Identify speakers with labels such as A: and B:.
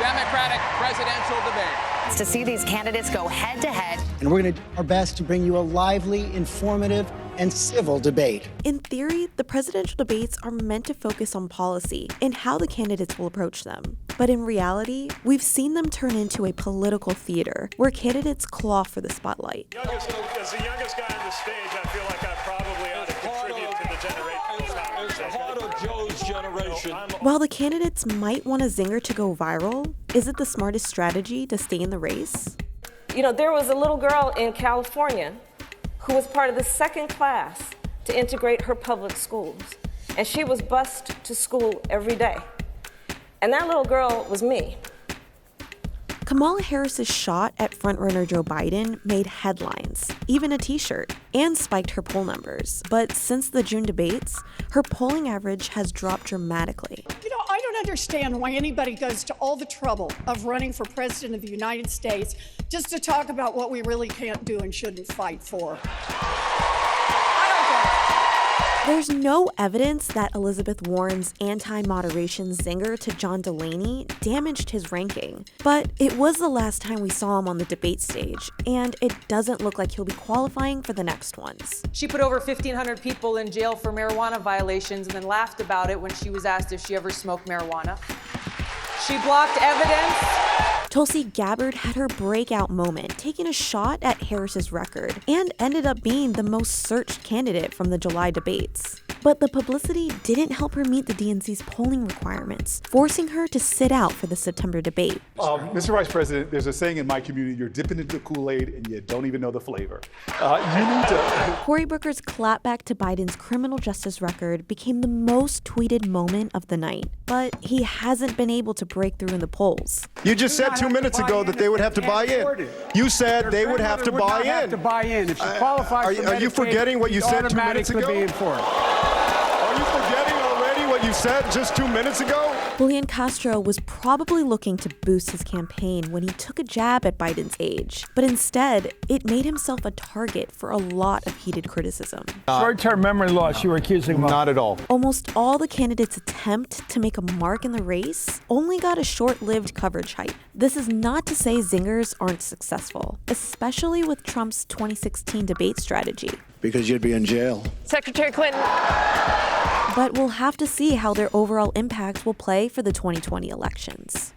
A: Democratic presidential debate.
B: It's to see these candidates go head-to-head.
C: And we're going to do our best to bring you a lively, informative, and civil debate.
D: In theory, the presidential debates are meant to focus on policy and how the candidates will approach them. But in reality, we've seen them turn into a political theater where candidates claw for the spotlight.
E: As the youngest guy on the stage, I feel like I probably ought to contribute to the generation. It's the heart of Joe's generation.
D: While the candidates might want a zinger to go viral, is it the smartest strategy to stay in the race?
F: You know, there was a little girl in California who was part of the second class to integrate her public schools. And she was bused to school every day. And that little girl was me.
D: Kamala Harris's shot at frontrunner Joe Biden made headlines, even a t-shirt, and spiked her poll numbers. But since the June debates, her polling average has dropped dramatically.
G: You know, I don't understand why anybody goes to all the trouble of running for president of the United States just to talk about what we really can't do and shouldn't fight for.
D: There's no evidence that Elizabeth Warren's anti-moderation zinger to John Delaney damaged his ranking, but it was the last time we saw him on the debate stage, and it doesn't look like he'll be qualifying for the next ones.
H: She put over 1,500 people in jail for marijuana violations and then laughed about it when she was asked if she ever smoked marijuana. She blocked evidence.
D: Tulsi Gabbard had her breakout moment, taking a shot at Harris's record, and ended up being the most searched candidate from the July debates. But the publicity didn't help her meet the DNC's polling requirements, forcing her to sit out for the September debate.
I: Mr. Vice President, there's a saying in my community, you're dipping into the Kool-Aid and you don't even know the flavor. You need to...
D: Cory Booker's clapback to Biden's criminal justice record became the most tweeted moment of the night, but he hasn't been able to break through in the polls.
J: You just said 2 minutes ago that they would have to buy in. You said they would have to buy in.
K: If she qualifies for Medicaid,
J: are you forgetting what you said 2 minutes ago?
K: Be in for it.
J: Are you forgetting already what you said just 2 minutes ago?
D: Julian Castro was probably looking to boost his campaign when he took a jab at Biden's age, but instead, it made himself a target for a lot of heated criticism.
K: Short-term memory loss you were accusing him of.
J: Not at all.
D: Almost all the candidates' attempt to make a mark in the race only got a short-lived coverage hype. This is not to say zingers aren't successful, especially with Trump's 2016 debate strategy.
C: Because you'd be in jail.
F: Secretary Clinton.
D: But we'll have to see how their overall impacts will play for the 2020 elections.